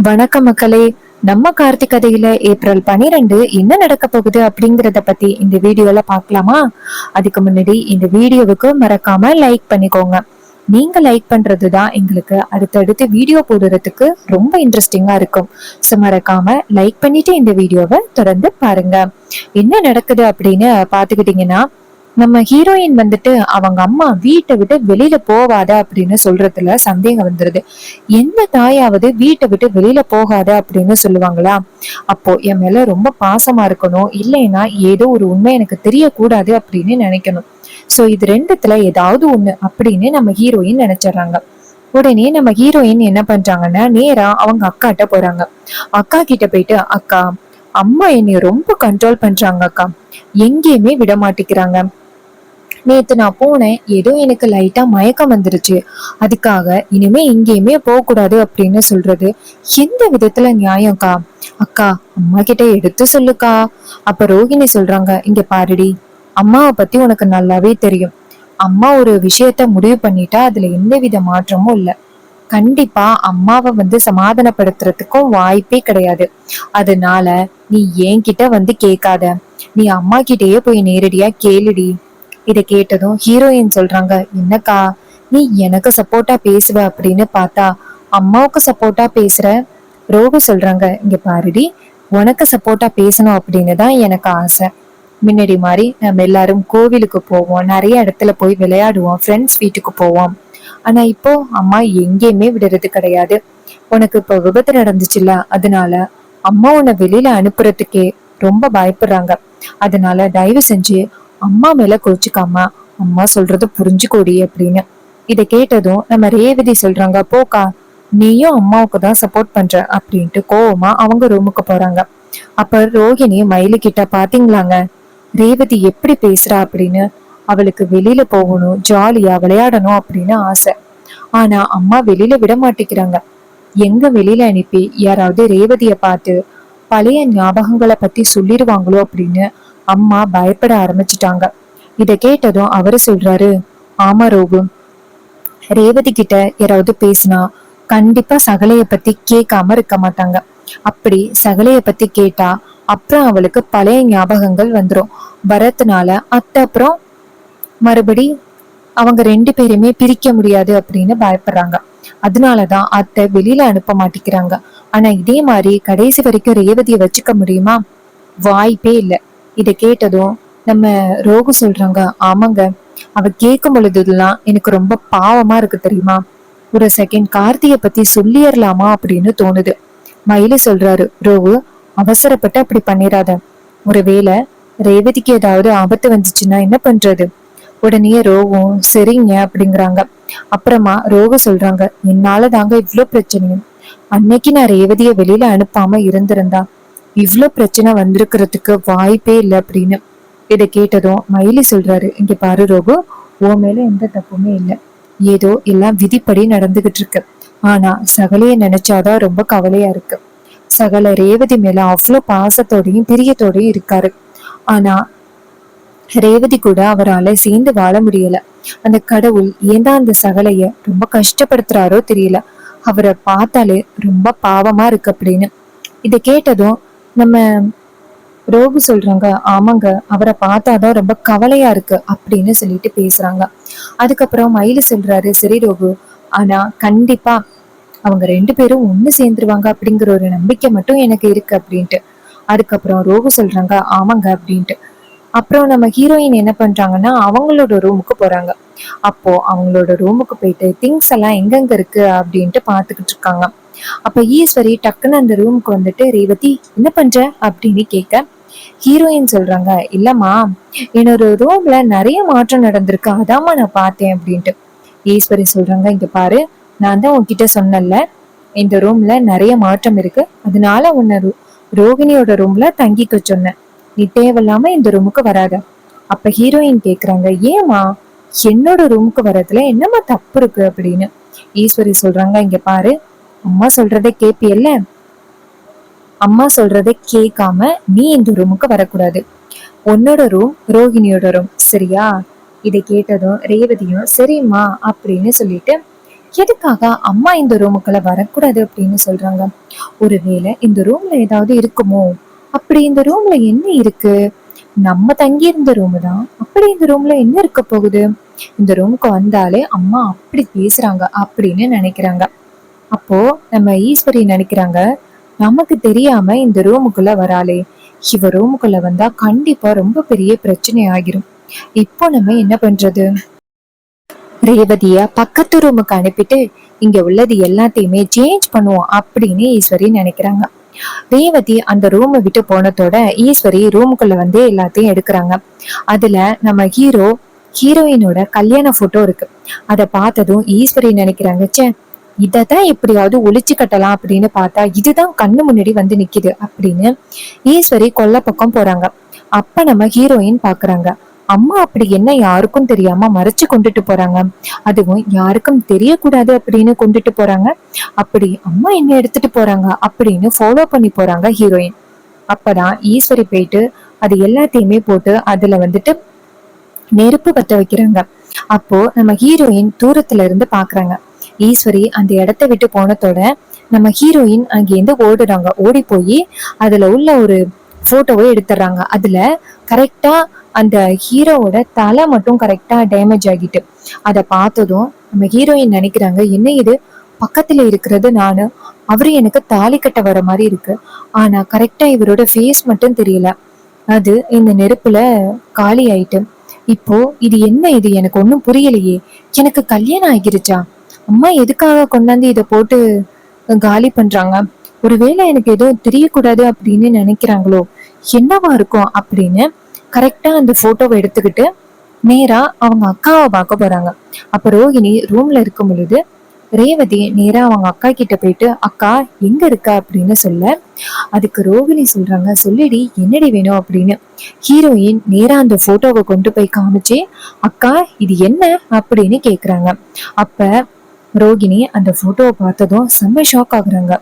வணக்கம் மக்களே. நம்ம கார்த்திக் கதையில ஏப்ரல் 12 என்ன நடக்க போகுது அப்படிங்கறத பத்தி இந்த வீடியோல பார்க்கலாமா? அதுக்கு முன்னாடி இந்த வீடியோவுக்கு மறக்காம லைக் பண்ணிக்கோங்க. நீங்க லைக் பண்றதுதான் எங்களுக்கு அடுத்தடுத்து வீடியோ போடுறதுக்கு ரொம்ப இன்ட்ரெஸ்டிங்கா இருக்கும். ஸோ மறக்காம லைக் பண்ணிட்டு இந்த வீடியோவை தொடர்ந்து பாருங்க. என்ன நடக்குது அப்படின்னு பாத்துக்கிட்டீங்கன்னா, நம்ம ஹீரோயின் வந்துட்டு அவங்க அம்மா வீட்டை விட்டு வெளியில போவாத அப்படின்னு சொல்றதுல சந்தேகம் வந்துருது. எந்த தாயாவது வீட்டை விட்டு வெளியில போகாத அப்படின்னு சொல்லுவாங்களா? அப்போ என் மேல ரொம்ப பாசமா இருக்கணும், இல்லைன்னா ஏதோ ஒரு உண்மை எனக்கு தெரியக்கூடாது அப்படின்னு நினைக்கணும். சோ இது ரெண்டுத்துல ஏதாவது ஒண்ணு அப்படின்னு நம்ம ஹீரோயின் நினைச்சிடறாங்க. உடனே நம்ம ஹீரோயின் என்ன பண்றாங்கன்னா, நேரா அவங்க அக்காட்ட போறாங்க. அக்கா கிட்ட போயிட்டு, அக்கா, அம்மா என்னைய ரொம்ப கண்ட்ரோல் பண்றாங்க அக்கா, எங்கேயுமே விட மாட்டேங்கிறாங்க. நேத்து நான் போனேன், ஏதோ எனக்கு லைட்டா மயக்கம் வந்துருச்சு, அதுக்காக இனிமே எங்கேயுமே போக கூடாது அப்படின்னு சொல்றது எந்த விதத்துல நியாயம்க்கா? அக்கா, அம்மா கிட்ட எடுத்து சொல்லுக்கா. அப்ப ரோகிணி சொல்றாங்க, இங்க பாருடி, அம்மாவை பத்தி உனக்கு நல்லாவே தெரியும். அம்மா ஒரு விஷயத்த முடிவு பண்ணிட்டா அதுல எந்த வித மாற்றமும் இல்ல. கண்டிப்பா அம்மாவை சமாதானப்படுத்துறதுக்கும் வாய்ப்பே கிடையாது. அதனால நீ என்கிட்ட கேட்காத, நீ அம்மா கிட்டயே போய் நேரடியா கேளுடி. இதை கேட்டதும் ஹீரோயின் சொல்றாங்க, என்னக்கா, நீ எனக்கு சப்போர்ட்டா பேசுவ அப்படின்னு பார்த்தா அம்மாவுக்கு சப்போர்ட்டா பேசுற. ரோகு சொல்றாங்க, இங்க பாருடி, உனக்கு சப்போர்ட்டா பேசணும் அப்படின்னு தான் எனக்கு ஆசை. முன்னாடி மாதிரி நம்ம எல்லாரும் கோவிலுக்கு போவோம், நிறைய இடத்துல போய் விளையாடுவோம், ஃப்ரெண்ட்ஸ் வீட்டுக்கு போவோம். ஆனா இப்போ அம்மா எங்கேயுமே விடுறது கிடையாது. உனக்கு இப்போ விபத்து நடந்துச்சுல்ல, அதனால அம்மா உன்னை வெளியில அனுப்புறதுக்கே ரொம்ப பயப்படுறாங்க. அதனால தயவு செஞ்சு அம்மா மேல கோச்சுக்காம அம்மா சொல்றது புரிஞ்சுக்கோடி அப்படின்னு. இதை கேட்டதும் நம்ம ரேவதி சொல்றாங்க, போக்கா, நீயும் அம்மாவுக்கு தான் சப்போர்ட் பண்ற அப்படின்ட்டு கோவமா அவங்க ரூமுக்கு போறாங்க. அப்ப ரோகிணி மயிலு கிட்ட, பாத்தீங்களாங்க ரேவதி எப்படி பேசுறா அப்படின்னு. அவளுக்கு வெளியில போகணும், ஜாலியா விளையாடணும் அப்படின்னு ஆசை. ஆனா அம்மா வெளியில விட மாட்டேங்கிறாங்க. எங்க வெளியில அனுப்பி யாராவது ரேவதிய பார்த்து பழைய ஞாபகங்களை பத்தி சொல்லிடுவாங்களோ அப்படின்னு அம்மா பயப்பட ஆரம்பிச்சிட்டாங்க. இத கேட்டதும் அவரு சொல்றாரு, ஆமா ரோகு, ரேவதி கிட்ட யாராவது பேசினா கண்டிப்பா சகலைய பத்தி கேட்காம இருக்க மாட்டாங்க. அப்படி சகலைய பத்தி கேட்டா அப்புறம் அவளுக்கு பழைய ஞாபகங்கள் வந்துரும். வரதுனால அப்புறம் மறுபடி அவங்க ரெண்டு பேருமே பிரிக்க முடியாது அப்படின்னு பயப்படுறாங்க. அதனாலதான் அத்தை வெளியில அனுப்ப மாட்டேங்கிறாங்க. ஆனா இதே மாதிரி கடைசி வரைக்கும் ரேவதியை வச்சுக்க முடியுமா? வாய்ப்பே இல்லை. இதை கேட்டதும் நம்ம ரோகு சொல்றாங்க, ஆமாங்க, அவ கேட்கும் பொழுதுலாம் எனக்கு ரொம்ப பாவமா இருக்கு தெரியுமா. ஒரு செகண்ட் கார்த்திய பத்தி சொல்லிடலாமா அப்படின்னு தோணுது. மயிலு சொல்றாரு, ரோகு, அவசரப்பட்டு அப்படி பண்ணிராத. ஒருவேளை ரேவதிக்கு ஏதாவது ஆபத்து வந்துச்சுன்னா என்ன பண்றது? உடனே ரோகும் சரிங்க அப்படிங்கிறாங்க. அப்புறமா ரோகு சொல்றாங்க, என்னால தாங்க இவ்ளோ பிரச்சனையும். அன்னைக்கு நான் ரேவதிய வெளியில அனுப்பாம இருந்திருந்தா இவ்ளோ பிரச்சனை வந்திருக்கிறதுக்கு வாய்ப்பே இல்லை அப்படின்னு. இதை கேட்டதும் மயிலி சொல்றாரு, இங்க பாரு ரோகு, உன் மேல எந்த தப்புமே இல்லை. ஏதோ எல்லாம் விதிப்படி நடந்துகிட்டு இருக்கு. ஆனா சகலைய நினைச்சாதான் ரொம்ப கவலையா இருக்கு. சகல ரேவதி மேல அவ்வளோ பாசத்தோடையும் பிரியத்தோடையும் இருக்காரு. ஆனா ரேவதி கூட அவரால் சேர்ந்து வாழ முடியல. அந்த கடவுள் ஏன்தான் அந்த சகலைய ரொம்ப கஷ்டப்படுத்துறாரோ தெரியல. அவரை பார்த்தாலே ரொம்ப பாவமா இருக்கு அப்படின்னு. இதை கேட்டதும் நம்ம ரோகு சொல்றாங்க, ஆமாங்க, அவரை பார்த்தாதான் ரொம்ப கவலையா இருக்கு அப்படின்னு சொல்லிட்டு பேசுறாங்க. அதுக்கப்புறம் மயிலு சொல்றாரு, சரி ரோகு, ஆனா கண்டிப்பா அவங்க ரெண்டு பேரும் ஒண்ணு சேர்ந்துருவாங்க அப்படிங்கிற ஒரு நம்பிக்கை மட்டும் எனக்கு இருக்கு அப்படின்ட்டு. அதுக்கப்புறம் ரோகு சொல்றாங்க, ஆமாங்க அப்படின்ட்டு. அப்புறம் நம்ம ஹீரோயின் என்ன பண்றாங்கன்னா அவங்களோட ரூமுக்கு போறாங்க. அப்போ அவங்களோட ரூமுக்கு போயிட்டு திங்ஸ் எல்லாம் எங்கெங்க இருக்கு அப்படின்ட்டு பாத்துக்கிட்டு இருக்காங்க. அப்ப ஈஸ்வரி டக்குன்னு அந்த ரூமுக்கு வந்துட்டு, ரேவதி என்ன பண்ற அப்படின்னு கேட்க, ஹீரோயின் சொல்றாங்க, இல்லம்மா, என்னோட ரூம்ல நிறைய மாற்றம் நடந்திருக்கு, அதாம்மா நான் பார்த்தேன் அப்படின்ட்டு. ஈஸ்வரி சொல்றாங்க, இங்க பாரு, நான் தான் உன்கிட்ட சொன்னல, இந்த ரூம்ல நிறைய மாற்றம் இருக்கு, அதனால உன்னை ரோகிணியோட ரூம்ல தங்கிக்க சொன்னேன். நீ தேவையில்லாம இந்த ரூமுக்கு வராத. அப்ப ஹீரோயின் கேக்குறாங்க, ஏமா என்னோட ரூமுக்கு வர்றதுல என்னம்மா தப்பு இருக்கு அப்படின்னு. ஈஸ்வரி சொல்றாங்க, இங்க பாரு, அம்மா சொல்றதை கேப்பியல்ல, அம்மா சொல்றதை கேட்காம நீ இந்த ரூமுக்கு வரக்கூடாது. உன்னோட ரூம் ரோஹிணியோட ரூம், சரியா? இதை கேட்டதும் ரேவதியும் சரிம்மா அப்படின்னு சொல்லிட்டு எதுக்காக அம்மா இந்த ரூமுக்குள்ள வரக்கூடாது அப்படின்னு சொல்றாங்க? ஒருவேளை இந்த ரூம்ல ஏதாவது இருக்குமோ? அப்படி இந்த ரூம்ல என்ன இருக்கு? நம்ம தங்கி இருந்த ரூம் தான், அப்படி இந்த ரூம்ல என்ன இருக்க போகுது? இந்த ரூமுக்கு வந்தாலே அம்மா அப்படி பேசுறாங்க அப்படின்னு நினைக்கிறாங்க. அப்போ நம்ம ஈஸ்வரி நினைக்கிறாங்க, நமக்கு தெரியாம இந்த ரூமுக்குள்ள வராளே, இவ ரூமுக்குள்ள வந்தா கண்டிப்பா ரொம்ப பெரிய பிரச்சனை ஆகிரும். இப்போ நம்ம என்ன பண்றது? ரேவதிய பக்கத்து ரூமுக்கு அனுப்பிட்டு இங்க உள்ளது எல்லாத்தையுமே சேஞ்ச் பண்ணுவோம் அப்படின்னு ஈஸ்வரி நினைக்கிறாங்க. ரேவதி அந்த ரூமை விட்டு போனதோட ஈஸ்வரி ரூமுக்குள்ள வந்து எல்லாத்தையும் எடுக்கிறாங்க. அதுல நம்ம ஹீரோயினோட கல்யாண போட்டோ இருக்கு. அத பார்த்ததும் ஈஸ்வரி நினைக்கிறாங்க, ச்சே, இததான் எப்படியாவது ஒளிச்சு கட்டலாம் அப்படின்னு பார்த்தா இதுதான் கண்ணு முன்னாடி வந்து நிக்குது அப்படின்னு ஈஸ்வரி கொல்ல பக்கம் போறாங்க. அப்ப நம்ம ஹீரோயின் பாக்குறாங்க, அம்மா அப்படி என்ன யாருக்கும் தெரியாம மறைச்சு கொண்டுட்டு போறாங்க, அதுவும் யாருக்கும் தெரியக்கூடாது அப்படின்னு கொண்டுட்டு போறாங்க. அப்படி அம்மா என்ன எடுத்துட்டு போறாங்க அப்படின்னு ஃபாலோ பண்ணி போறாங்க ஹீரோயின். அப்பதான் ஈஸ்வரி போயிட்டு அது எல்லாத்தையுமே போட்டு அதுல வந்துட்டு நெருப்பு பத்த வைக்கிறாங்க. அப்போ நம்ம ஹீரோயின் தூரத்துல இருந்து பாக்குறாங்க. ஈஸ்வரி அந்த இடத்த விட்டு போனதோட நம்ம ஹீரோயின் அங்கேருந்து ஓடுறாங்க. ஓடி போய் அதுல உள்ள ஒரு போட்டோவை எடுத்துடுறாங்க. அதுல கரெக்டா அந்த ஹீரோவோட தலை மட்டும் கரெக்டா டேமேஜ் ஆகிட்டு அதை பார்த்ததும் நம்ம ஹீரோயின் நினைக்கிறாங்க, என்ன இது, பக்கத்துல இருக்கிறது நானு, அவரு எனக்கு தாலி கட்ட வர மாதிரி இருக்கு, ஆனா கரெக்டா இவரோட ஃபேஸ் மட்டும் தெரியல, அது இந்த நெருப்புல காலி ஆயிட்டு. இப்போ இது என்ன, இது எனக்கு ஒண்ணும் புரியலையே, எனக்கு கல்யாணம் ஆகிருச்சா, அம்மா எதுக்காக கொண்டாந்து இதை போட்டு காலி பண்றாங்க, ஒருவேளை எனக்கு எதுவும் தெரியக்கூடாது அப்படின்னு நினைக்கிறாங்களோ, என்னவா இருக்கும் அப்படின்னு கரெக்டா அந்த போட்டோவை எடுத்துக்கிட்டு நேரா அவங்க அக்காவை பார்க்க போறாங்க. அப்ப ரோஹிணி ரூம்ல இருக்கும் பொழுது ரேவதி நேரா அவங்க அக்கா கிட்ட போயிட்டு, அக்கா எங்க இருக்கா அப்படின்னு சொல்ல, அதுக்கு ரோஹிணி சொல்றாங்க, சொல்லிடி என்னடி வேணும் அப்படின்னு. ஹீரோயின் நேரா அந்த போட்டோவை கொண்டு போய் காமிச்சு, அக்கா இது என்ன அப்படின்னு கேக்குறாங்க. அப்ப ரோகிணி அந்த போட்டோவை பார்த்ததும் செம்ம ஷாக் ஆகுறாங்க.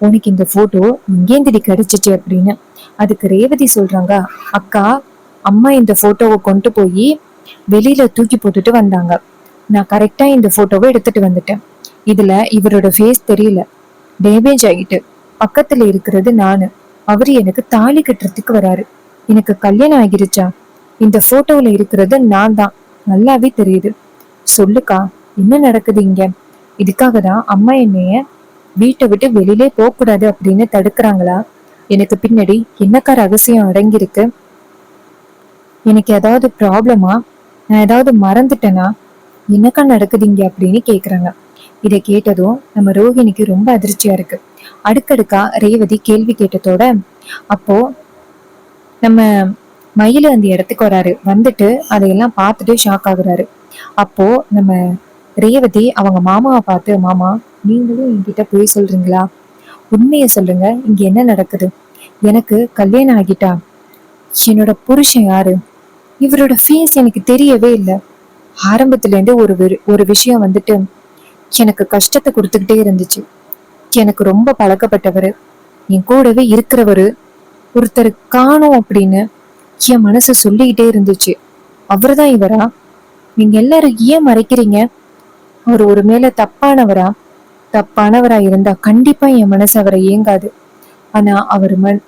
உனக்கு இந்த போட்டோ எங்கேந்திடி கிடைச்சிச்சு அப்படின்னு. அதுக்கு ரேவதி சொல்றாங்க, அக்கா அம்மா இந்த போட்டோவை கொண்டு போய் வெளியில தூக்கி போட்டுட்டு வந்தாங்க, நான் கரெக்டா இந்த போட்டோவை எடுத்துட்டு வந்துட்டேன், இதுல இவரோட ஃபேஸ் தெரியல, டேமேஜ் ஆகிட்டு, பக்கத்துல இருக்கிறது நானு, அவரு எனக்கு தாலி கட்டுறதுக்கு வராரு, எனக்கு கல்யாணம் ஆகிருச்சா, இந்த போட்டோல இருக்கிறது நான் தான், நல்லாவே தெரியுது, சொல்லுக்கா என்ன நடக்குது இங்க, இதுக்காக தான் அம்மா என்னைய வீட்டை விட்டு வெளியிலே போக கூடாது அப்படின்னு தடுக்கிறாங்களா, எனக்கு பின்னாடி என்னக்கா ரகசியம் அடங்கியிருக்கு, எனக்கு ஏதாவது ப்ராப்ளமா, நான் ஏதாவது மறந்துட்டேனா, என்னக்கா நடக்குதுங்க அப்படின்னு கேக்குறாங்க. இதை கேட்டதும் நம்ம ரோஹிணிக்கு ரொம்ப அதிர்ச்சியா இருக்கு. அடுக்கடுக்கா ரேவதி கேள்வி கேட்டதோட அப்போ நம்ம மயிலு அந்த இடத்துக்கு வராரு. வந்துட்டு அதையெல்லாம் பார்த்துட்டு ஷாக் ஆகுறாரு. அப்போ நம்ம ரேவதி அவங்க மாமாவை பார்த்து, மாமா நீங்களும் என்கிட்ட போய் சொல்றீங்களா, உண்மைய சொல்லுங்க, இங்க என்ன நடக்குது, எனக்கு கல்யாணம் ஆகிட்டா, என்னோட புருஷன் யாரு, இவரோட ஃபேஸ் எனக்கு தெரியவே இல்லை, ஆரம்பத்துல இருந்து ஒரு விஷயம் வந்துட்டு எனக்கு கஷ்டத்தை கொடுத்துக்கிட்டே இருந்துச்சு, எனக்கு ரொம்ப பழக்கப்பட்டவரு, என் கூடவே இருக்கிறவரு ஒருத்தர் காணோம் அப்படின்னு என் மனசு சொல்லிக்கிட்டே இருந்துச்சு, அவருதான் இவரா, நீங்க எல்லாரும் ஏன் மறைக்கிறீங்க, அவர் ஒரு மேல தப்பானவரா இருந்தா கண்டிப்பா என் மனசு அவரை ஏங்காது, ஆனா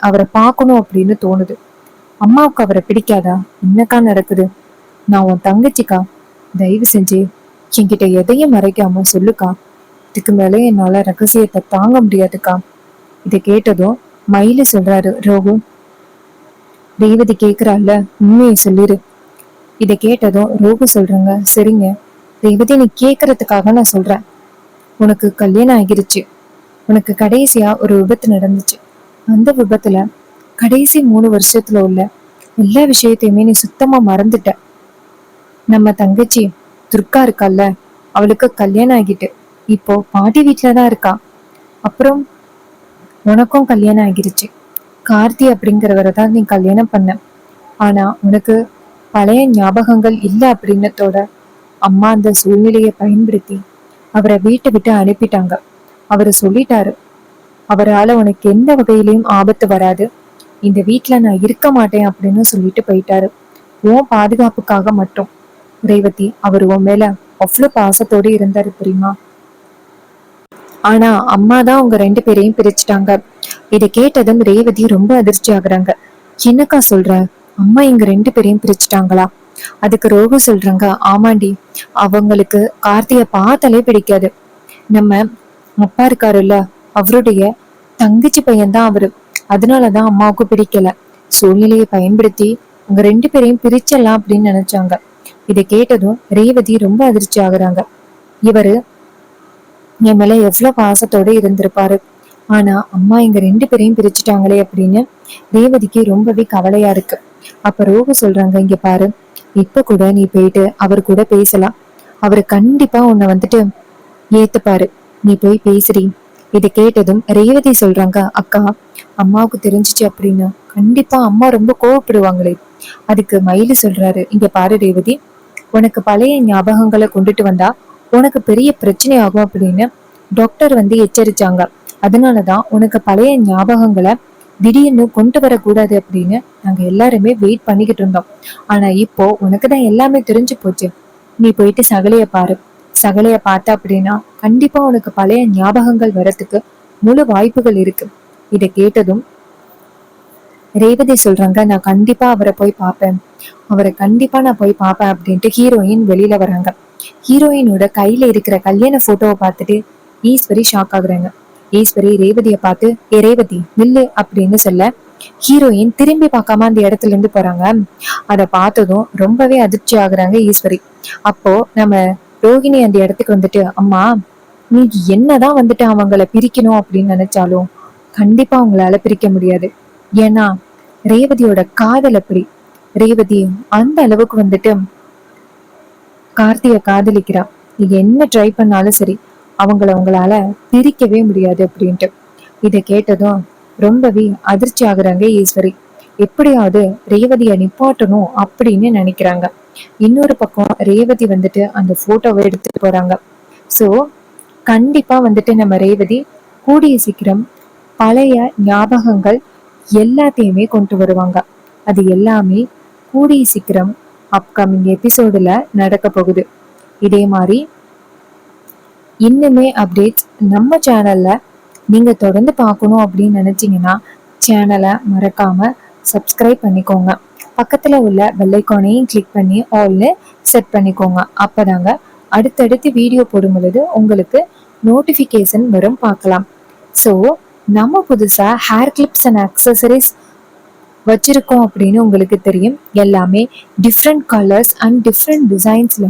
அவரை பார்க்கணும் அப்படின்னு தோணுது, அம்மாவுக்கு அவரை பிடிக்காதா, என்னக்கா நடக்குது, நான் உன் தங்கச்சிக்கா, தயவு செஞ்சு என்கிட்ட எதையும் மறைக்காம சொல்லுக்கா, இதுக்கு மேல என்னால ரகசியத்தை தாங்க முடியாதுக்கா. இதை கேட்டதும் மயிலு சொல்றாரு, ரோகு ரேவதி கேக்குறாள்ல, உண்மையை சொல்லிரு. இதை கேட்டதும் ரோகு சொல்றாங்க, சரிங்க ரேவதி, நீ கேக்குறதுக்காக நான் சொல்றேன், உனக்கு கல்யாணம் ஆகிருச்சு, உனக்கு கடைசியா ஒரு விபத்து நடந்துச்சு, அந்த விபத்துல கடைசி 3 வருஷத்துல உள்ள எல்லா விஷயத்தையுமே நீ சுத்தமா மறந்துட்ட, நம்ம தங்கச்சி துர்கா இருக்கால்ல, அவளுக்கு கல்யாணம் ஆகிட்டு இப்போ பாட்டி வீட்டுலதான் இருக்கா, அப்புறம் உனக்கும் கல்யாணம் ஆகிருச்சு, கார்த்தி அப்படிங்கிறவரை தான் நீ கல்யாணம் பண்ண, ஆனா உனக்கு பழைய ஞாபகங்கள் இல்லை அப்படின்னதோட அம்மா அந்த சூழ்நிலையை பயன்படுத்தி அவரை வீட்டை விட்டு அனுப்பிட்டாங்க. அவரு சொல்லிட்டாரு, அவரால உனக்கு எந்த வகையிலையும் ஆபத்து வராது, இந்த வீட்டுல நான் இருக்க மாட்டேன் அப்படின்னு சொல்லிட்டு போயிட்டாரு, உன் பாதுகாப்புக்காக மட்டும். ரேவதி, அவர் உன் மேல அவ்வளவு பாசத்தோடு இருந்தாரு தெரியுமா, ஆனா அம்மா தான் அவங்க 2 பேரையும் பிரிச்சுட்டாங்க. இதை கேட்டதும் ரேவதி ரொம்ப அதிர்ச்சி ஆகுறாங்க. என்னக்கா சொல்ற? அம்மா எங்க 2 பேரையும் பிரிச்சுட்டாங்களா? அதுக்கு ரோகு சொல்றாங்க, ஆமாண்டி, அவங்களுக்கு கார்த்திய பார்த்தாலே பிடிக்காது. நம்ம அப்பா இருக்காருல்ல, அவருடைய தங்கச்சி பையன்தான் அவரு. அதனாலதான் அம்மாவுக்கு பிடிக்கல. சூழ்நிலையை பயன்படுத்தி உங்க 2 பேரையும் பிரிச்சிடலாம் அப்படின்னு நினைச்சாங்க. இதை கேட்டதும் ரேவதி ரொம்ப அதிர்ச்சி ஆகுறாங்க. இவரு என் மேல எவ்வளவு பாசத்தோட இருந்திருப்பாரு. ஆனா அம்மா எங்க 2 பேரையும் பிரிச்சுட்டாங்களே அப்படின்னு ரேவதிக்கு ரொம்பவே கவலையா இருக்கு. அப்ப ரோகு சொல்றாங்க, இங்க பாரு, இப்ப கூட நீ போயிட்டு அவர் கூட பேசலாம். அவரு கண்டிப்பா உன்னை வந்துட்டு ஏத்துப்பாரு. நீ போய் பேசுறீ. இதை கேட்டதும் ரேவதி சொல்றாங்க, அக்கா, அம்மாவுக்கு தெரிஞ்சிச்சு அப்படின்னா கண்டிப்பா அம்மா ரொம்ப கோவப்படுவாங்களே. அதுக்கு மயிலு சொல்றாரு, இங்க பாரு ரேவதி, உனக்கு பழைய ஞாபகங்களை கொண்டுட்டு வந்தா உனக்கு பெரிய பிரச்சனை ஆகும் அப்படின்னு டாக்டர் வந்து எச்சரிச்சாங்க. அதனாலதான் உனக்கு பழைய ஞாபகங்களை திடீர்னு கொண்டு வரக்கூடாது அப்படின்னு நாங்க எல்லாருமே வெயிட் பண்ணிக்கிட்டு இருந்தோம். ஆனா இப்போ உனக்குதான் எல்லாமே தெரிஞ்சு போச்சு. நீ போயிட்டு சகலைய பாரு. சகலைய பார்த்த அப்படின்னா கண்டிப்பா உனக்கு பழைய ஞாபகங்கள் வரத்துக்கு முழு வாய்ப்புகள் இருக்கு. இதை கேட்டதும் ரேவதி சொல்றாங்க, நான் கண்டிப்பா அவரை போய் பார்ப்பேன். அவரை கண்டிப்பா நான் போய் பார்ப்பேன் அப்படின்ட்டு ஹீரோயின் வெளியில வராங்க. ஹீரோயினோட கையில இருக்கிற கல்யாண போட்டோவை பார்த்துட்டு ஈஸ்வரி ஷாக் ஆகுறாங்க. ஈஸ்வரி ரேவதியை பார்த்து, ஏ ரேவதி நில்லு அப்படின்னு சொல்ல ஹீரோயின் திரும்பி பார்க்காம அந்த இடத்துல இருந்து போறாங்க. அதை பார்த்ததும் ரொம்பவே அதிர்ச்சி ஆகுறாங்க ஈஸ்வரி. அப்போ நம்ம ரோகிணி அந்த இடத்துக்கு வந்துட்டு, அம்மா, நீங்க என்னதான் வந்துட்டு அவங்கள பிரிக்கணும் அப்படின்னு நினைச்சாலும் கண்டிப்பா அவங்களால பிரிக்க முடியாது. ஏன்னா ரேவதியோட காதல் அப்படி. ரேவதி அந்த அளவுக்கு வந்துட்டு கார்த்திய காதலிக்கிறா. நீங்க என்ன ட்ரை பண்ணாலும் சரி, உங்களால பிரிக்கவே முடியாது அப்படின்ட்டு. இதை கேட்டதும் ரொம்பவே அதிர்ச்சி ஆகுறாங்க ஈஸ்வரி. எப்படியாவது ரேவதியை நிப்பாட்டணும் அப்படின்னு நினைக்கிறாங்க. இன்னொரு பக்கம் ரேவதி வந்துட்டு அந்த போட்டோவை எடுத்துட்டு போறாங்க. சோ கண்டிப்பா வந்துட்டு நம்ம ரேவதி கூடிய சீக்கிரம் பழைய ஞாபகங்கள் எல்லாத்தையுமே கொண்டு வருவாங்க. அது எல்லாமே கூடிய சீக்கிரம் அப்கமிங் எபிசோடுல நடக்க போகுது. இதே மாதிரி இன்னுமே அப்டேட்ஸ் நம்ம சேனல்ல நீங்க தொடர்ந்து பார்க்கணும் அப்படின்னு நினைச்சீங்கன்னா சேனலை மறக்காம சப்ஸ்கிரைப் பண்ணிக்கோங்க. பக்கத்துல உள்ள பெல் ஐகானையும் கிளிக் பண்ணி ஆல்னு செட் பண்ணிக்கோங்க. அப்பதாங்க அடுத்தடுத்து வீடியோ போடும் பொழுது உங்களுக்கு நோட்டிஃபிகேஷன் வரும், பார்க்கலாம். ஸோ நம்ம புதுசா ஹேர் கிளிப்ஸ் அண்ட் அக்சசரிஸ் வச்சிருக்கோம் அப்படின்னு உங்களுக்கு தெரியும். எல்லாமே டிஃப்ரெண்ட் கலர்ஸ் அண்ட் டிஃப்ரெண்ட் டிசைன்ஸ்ல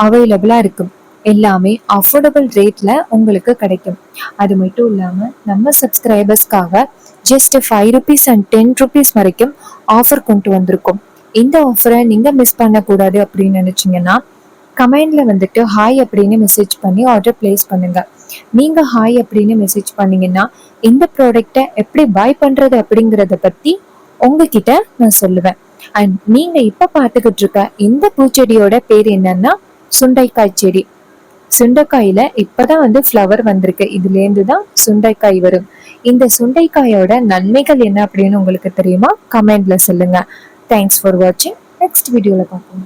அவைலபிளா இருக்கும். எல்லாமே அஃபோர்டபுள் ரேட்ல உங்களுக்கு கிடைக்கும். அது மட்டும் இல்லாம நம்ம சப்ஸ்கிரைபர்ஸ்க்காக ஜஸ்ட் 5 rupees அண்ட் 10 rupees வரைக்கும் ஆஃபர் கொண்டு வந்திருக்கோம். இந்த ஆஃபரை நீங்க மிஸ் பண்ணக்கூடாது அப்படின்னு நினைச்சீங்கன்னா கமெண்ட்ல வந்துட்டு ஹாய் அப்படின்னு மெசேஜ் பண்ணி ஆர்டர் பிளேஸ் பண்ணுங்க. நீங்க ஹாய் அப்படின்னு மெசேஜ் பண்ணீங்கன்னா இந்த ப்ராடக்டை எப்படி பை பண்றது அப்படிங்கறத பத்தி உங்ககிட்ட நான் சொல்லுவேன். அண்ட் நீங்க இப்ப பார்த்துக்கிட்டு இருக்க இந்த பூச்செடியோட பேர் என்னன்னா சுண்டைக்காய் செடி. சுண்டைக்காயில இப்பதான் வந்து ஃப்ளவர் வந்திருக்கு. இதுல இருந்துதான் சுண்டைக்காய் வரும். இந்த சுண்டைக்காயோட நன்மைகள் என்ன அப்படின்னு உங்களுக்கு தெரியுமா? கமெண்ட்ல சொல்லுங்க. தேங்க்ஸ் ஃபார் வாட்சிங். நெக்ஸ்ட் வீடியோல பார்ப்போம்.